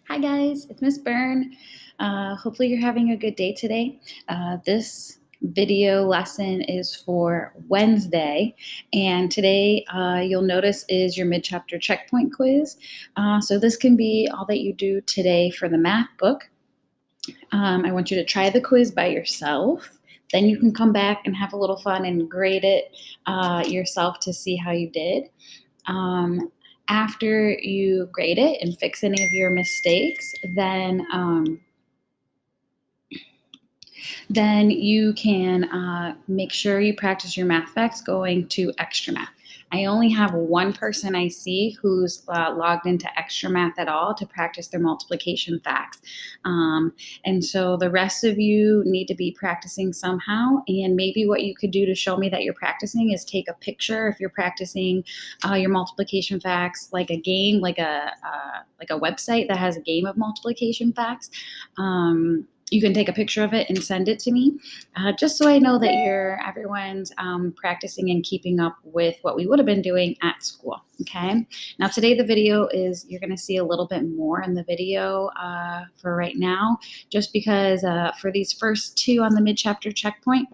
Hi guys, it's Miss Byrne. Hopefully you're having a good day today. This video lesson is for Wednesday, and today you'll notice is your mid-chapter checkpoint quiz. So this can be all that you do today for the math book. I want you to try the quiz by yourself. Then you can come back and have a little fun and grade it yourself to see how you did. After you grade it and fix any of your mistakes, then you can make sure you practice your math facts going to Extra Math. I only have one person I see who's logged into Extra Math at all to practice their multiplication facts. And so the rest of you need to be practicing somehow. And maybe what you could do to show me that you're practicing is take a picture if you're practicing your multiplication facts, like a game, like a website that has a game of multiplication facts. You can take a picture of it and send it to me, just so I know that everyone's practicing and keeping up with what we would have been doing at school. Okay. Now today the video is, you're going to see a little bit more in the video for right now, just because for these first two on the mid-chapter checkpoint,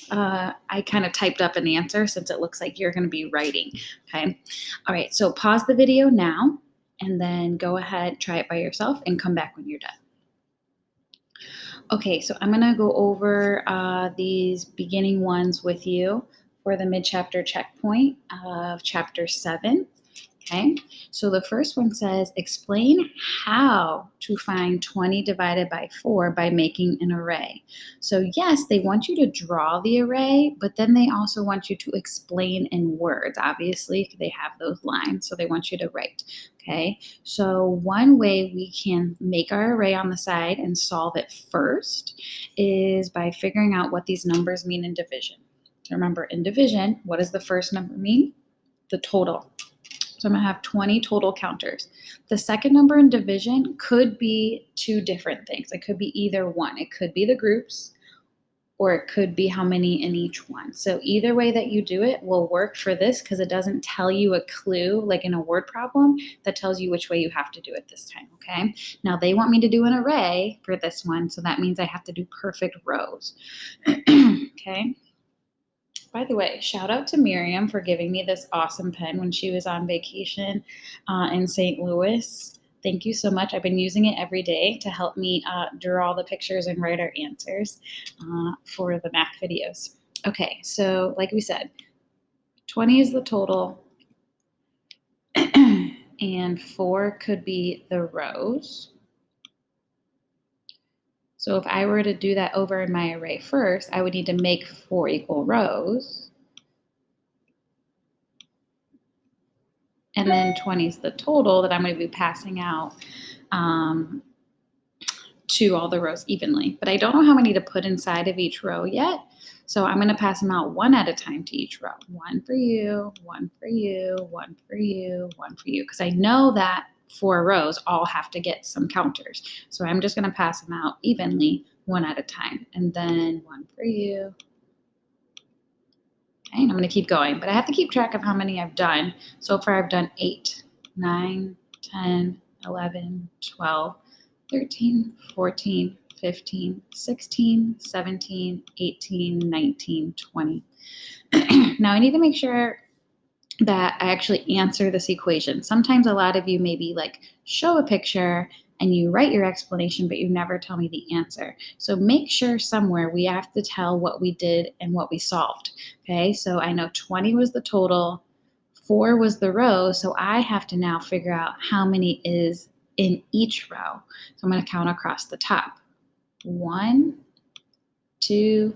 I kind of typed up an answer since it looks like you're going to be writing. Okay. All right. So pause the video now and then go ahead, try it by yourself and come back when you're done. Okay, so I'm going to go over these beginning ones with you for the mid-chapter checkpoint of chapter 7. Okay, so the first one says, explain how to find 20 divided by 4 by making an array. So yes, they want you to draw the array, but then they also want you to explain in words. Obviously, they have those lines, so they want you to write. Okay, so one way we can make our array on the side and solve it first is by figuring out what these numbers mean in division. So remember, in division, what does the first number mean? The total. So I'm going to have 20 total counters. The second number in division could be two different things. It could be either one. It could be the groups, or it could be how many in each one. So either way that you do it will work for this, because it doesn't tell you a clue like in a word problem that tells you which way you have to do it this time, okay? Now they want me to do an array for this one, so that means I have to do perfect rows. Okay? By the way, shout out to Miriam for giving me this awesome pen when she was on vacation in St. Louis. Thank you so much. I've been using it every day to help me draw all the pictures and write our answers for the math videos. Okay, so like we said, 20 is the total, and 4 could be the rows. So if I were to do that over in my array first, I would need to make 4 equal rows. And then 20 is the total that I'm going to be passing out to all the rows evenly. But I don't know how many to put inside of each row yet. So I'm going to pass them out one at a time to each row. One for you, one for you, one for you, one for you. Because I know that 4 rows all have to get some counters. So I'm just going to pass them out evenly, one at a time. And then one for you. Okay, and I'm going to keep going. But I have to keep track of how many I've done. So far I've done 8, 9, 10, 11, 12, 13, 14, 15, 16, 17, 18, 19, 20. Now I need to make sure that I actually answer this equation. Sometimes a lot of you maybe like show a picture and you write your explanation, but you never tell me the answer. So make sure somewhere we have to tell what we did and what we solved. Okay, so I know 20 was the total, 4 was the row, so I have to now figure out how many is in each row. So I'm going to count across the top. 1, 2,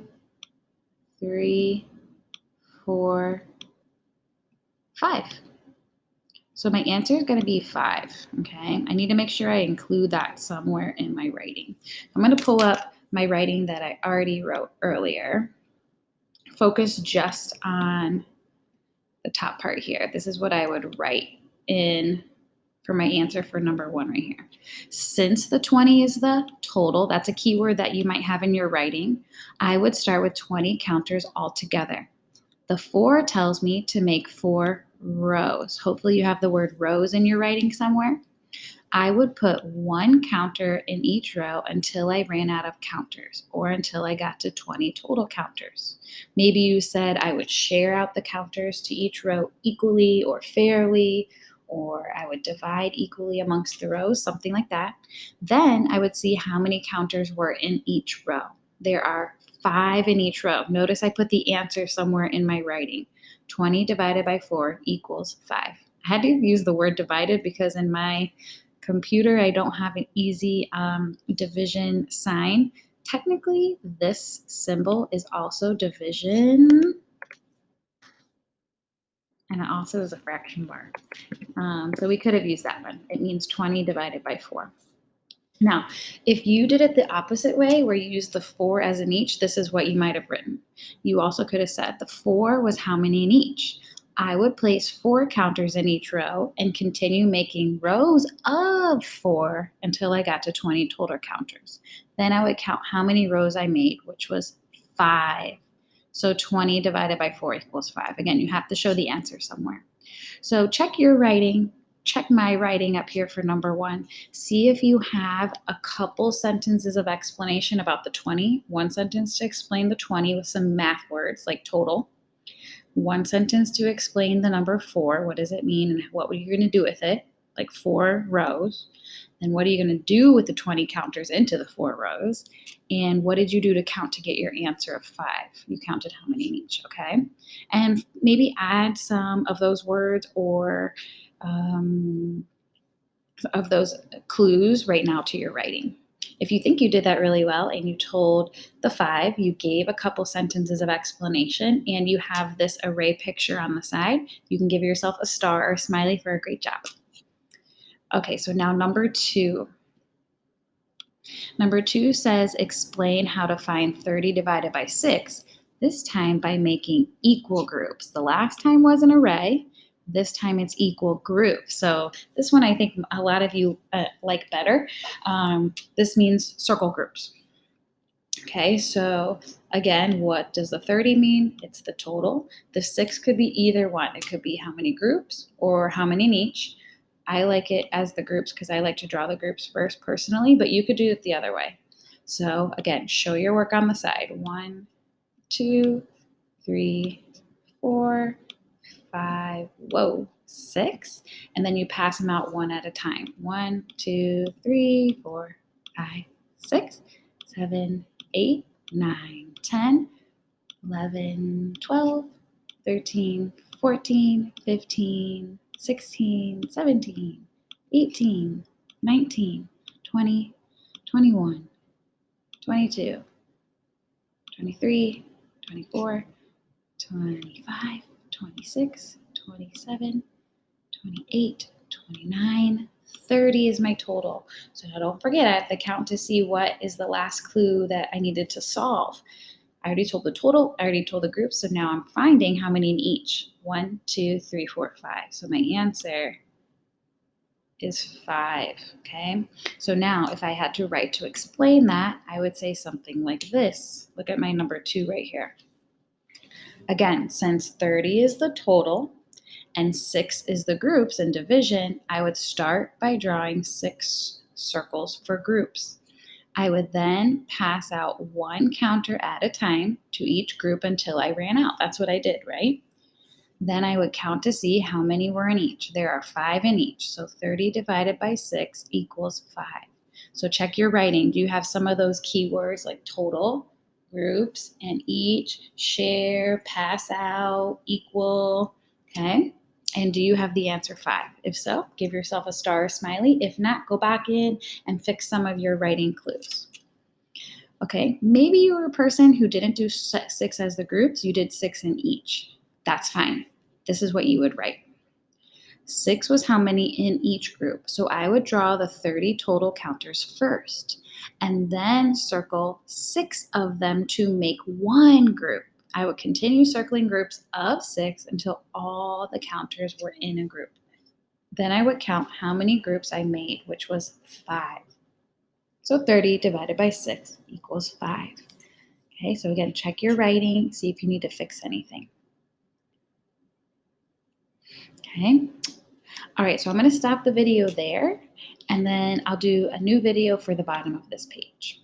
3, 4, 5. So my answer is going to be 5, okay? I need to make sure I include that somewhere in my writing. I'm going to pull up my writing that I already wrote earlier. Focus just on the top part here. This is what I would write in for my answer for number 1 right here. Since the 20 is the total, that's a keyword that you might have in your writing, I would start with 20 counters altogether. The 4 tells me to make 4 rows. Hopefully you have the word rows in your writing somewhere. I would put one counter in each row until I ran out of counters or until I got to 20 total counters. Maybe you said I would share out the counters to each row equally or fairly, or I would divide equally amongst the rows, something like that. Then I would see how many counters were in each row. There are 5 in each row. Notice I put the answer somewhere in my writing. 20 divided by 4 equals 5. I had to use the word divided because in my computer I don't have an easy division sign. Technically, this symbol is also division, and it also is a fraction bar. So we could have used that one. It means 20 divided by 4. Now, if you did it the opposite way, where you used the 4 as in each, this is what you might have written. You also could have said the 4 was how many in each. I would place 4 counters in each row and continue making rows of 4 until I got to 20 total counters. Then I would count how many rows I made, which was 5. So 20 divided by 4 equals 5. Again, you have to show the answer somewhere. So check your writing. Check my writing up here for number 1. See if you have a couple sentences of explanation about the 20. One sentence to explain the 20 with some math words like total. One sentence to explain the number 4. What does it mean and what are you going to do with it? Like 4 rows. Then what are you going to do with the 20 counters into the 4 rows? And what did you do to count to get your answer of 5? You counted how many in each, okay? And maybe add some of those words or of those clues right now to your writing. If you think you did that really well and you told the 5, you gave a couple sentences of explanation, and you have this array picture on the side, you can give yourself a star or a smiley for a great job. Okay, so now number 2. Number 2 says explain how to find 30 divided by 6, this time by making equal groups. The last time was an array. This time it's equal groups. So this one I think a lot of you like better. This means circle groups. Okay, so again, what does the 30 mean? It's the total. The 6 could be either one. It could be how many groups or how many in each. I like it as the groups because I like to draw the groups first personally, but you could do it the other way. So again, show your work on the side. 1, 2, 3, 4, 5, 6. And then you pass them out one at a time. 1, 2, 3, 4, 5, 6, 7, 8, 9, 10, 11, 12, 13, 14, 15, 16, 17, 18, 19, 20, 21, 22, 23, 24, 25, 26, 27, 28, 29, 30 is my total. So now don't forget, I have to count to see what is the last clue that I needed to solve. I already told the total, I already told the group, so now I'm finding how many in each. 1, 2, 3, 4, 5. So my answer is 5, okay? So now if I had to write to explain that, I would say something like this. Look at my number 2 right here. Again, since 30 is the total and 6 is the groups in division, I would start by drawing 6 circles for groups. I would then pass out one counter at a time to each group until I ran out. That's what I did, right? Then I would count to see how many were in each. There are 5 in each, so 30 divided by 6 equals 5. So check your writing. Do you have some of those keywords like total, groups, and each, share, pass out, equal, okay? And do you have the answer 5? If so, give yourself a star or smiley. If not, go back in and fix some of your writing clues. Okay, maybe you were a person who didn't do 6 as the groups, you did 6 in each. That's fine. This is what you would write. 6 was how many in each group. So I would draw the 30 total counters first and then circle 6 of them to make one group. I would continue circling groups of 6 until all the counters were in a group. Then I would count how many groups I made, which was 5. So 30 divided by 6 equals 5. Okay, so again, check your writing, see if you need to fix anything. Okay. All right, so I'm going to stop the video there, and then I'll do a new video for the bottom of this page.